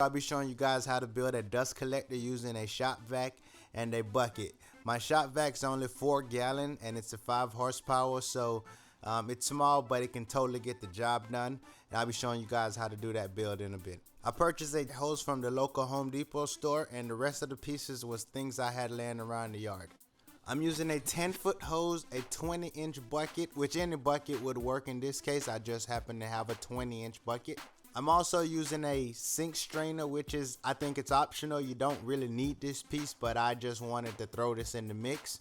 I'll be showing you guys how to build a dust collector using a shop vac and a bucket. My shop vac's only 4 gallon and it's a 5 horsepower, so it's small but it can totally get the job done. And I'll be showing you guys how to do that build in a bit. I purchased a hose from the local Home Depot store, and the rest of the pieces was things I had laying around the yard. I'm using a 10-foot hose, a 20-inch bucket, which any bucket would work in this case. I just happen to have a 20-inch bucket. I'm also using a sink strainer, which is, I think it's optional. You don't really need this piece, but I just wanted to throw this in the mix.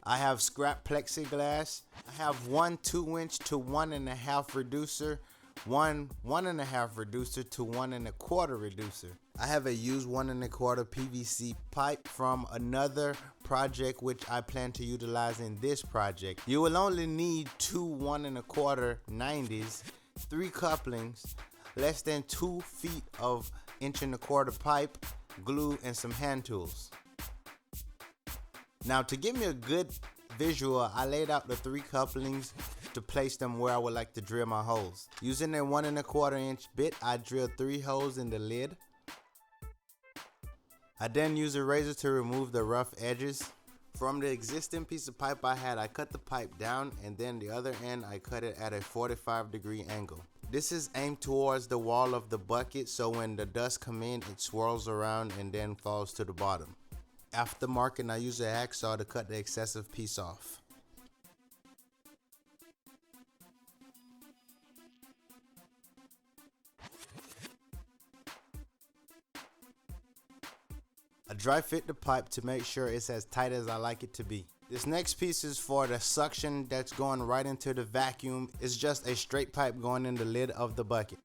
I have scrap plexiglass. I have one 2-inch to 1.5 reducer, one 1.5 reducer to 1.25 reducer. I have a used 1.25 PVC pipe from another project which I plan to utilize in this project. You will only need 2 1.25 90s, 3 couplings, less than 2 feet of 1.25 pipe, glue, and some hand tools. Now, to give me a good visual, I laid out the 3 couplings to place them where I would like to drill my holes. Using a 1.25 inch bit, I drilled 3 holes in the lid. I then used a razor to remove the rough edges. From the existing piece of pipe I had, I cut the pipe down, and then the other end I cut it at a 45-degree angle. This is aimed towards the wall of the bucket, so when the dust comes in, it swirls around and then falls to the bottom. After marking, I use a hacksaw to cut the excessive piece off. I dry fit the pipe to make sure it's as tight as I like it to be. This next piece is for the suction that's going right into the vacuum. It's just a straight pipe going in the lid of the bucket.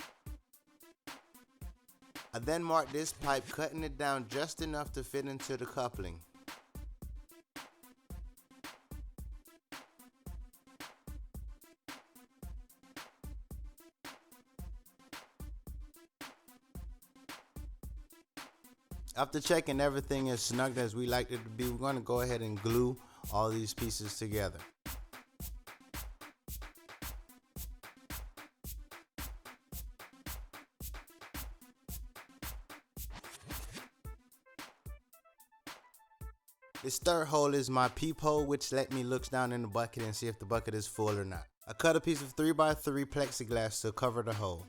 I then marked this pipe, cutting it down just enough to fit into the coupling. After checking everything is snug as we like it to be, we're going to go ahead and glue all these pieces together. This third hole is my peephole, which let me look down in the bucket and see if the bucket is full or not. I cut a piece of 3x3 plexiglass to cover the hole.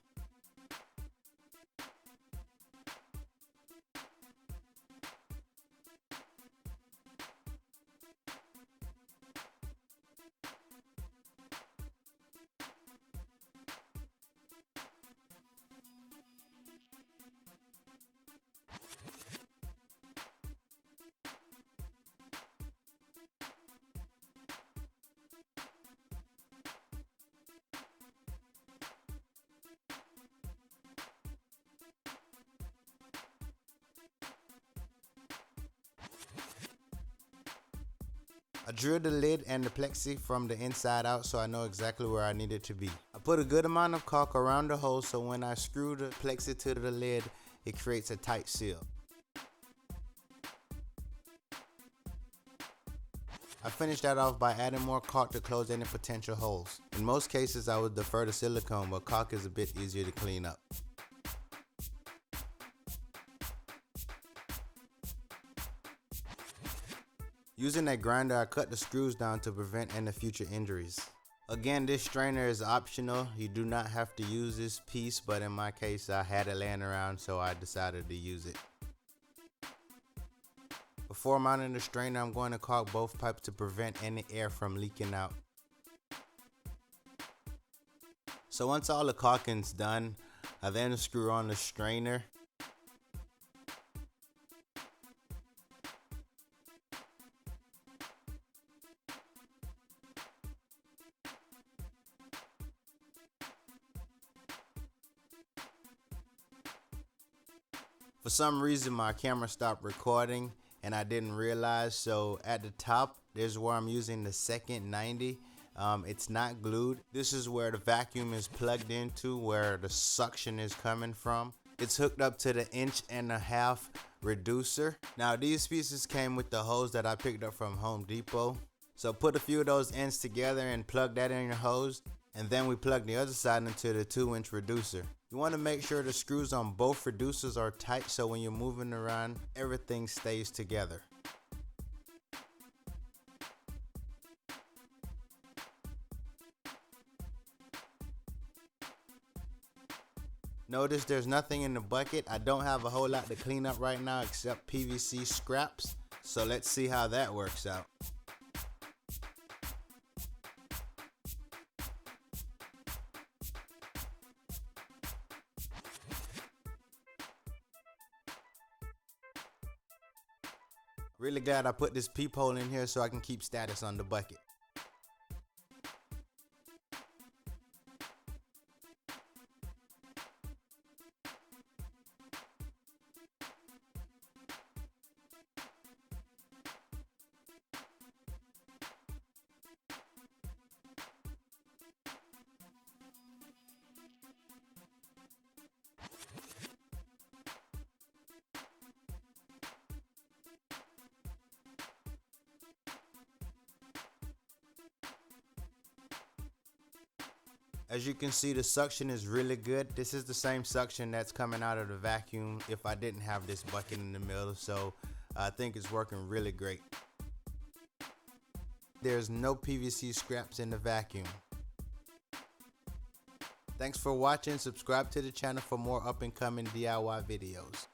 I drilled the lid and the plexi from the inside out so I know exactly where I need it to be. I put a good amount of caulk around the hole so when I screw the plexi to the lid, it creates a tight seal. I finished that off by adding more caulk to close any potential holes. In most cases I would defer to silicone, but caulk is a bit easier to clean up. Using a grinder, I cut the screws down to prevent any future injuries. Again, this strainer is optional. You do not have to use this piece, but in my case, I had it laying around, so I decided to use it. Before mounting the strainer, I'm going to caulk both pipes to prevent any air from leaking out. So once all the caulking's done, I then screw on the strainer. For some reason my camera stopped recording and I didn't realize, so at the top there's where I'm using the second 90. It's not glued. This is where the vacuum is plugged into, where the suction is coming from. It's hooked up to the 1.5 inch reducer. Now these pieces came with the hose that I picked up from Home Depot. So put a few of those ends together and plug that in your hose. And then we plug the other side into the 2-inch reducer. You want to make sure the screws on both reducers are tight so when you're moving around, everything stays together. Notice there's nothing in the bucket. I don't have a whole lot to clean up right now except PVC scraps. So let's see how that works out. Really glad I put this peephole in here so I can keep status on the bucket. As you can see, the suction is really good. This is the same suction that's coming out of the vacuum if I didn't have this bucket in the middle, so I think it's working really great. There's no PVC scraps in the vacuum. Thanks for watching. Subscribe to the channel for more up and coming DIY videos.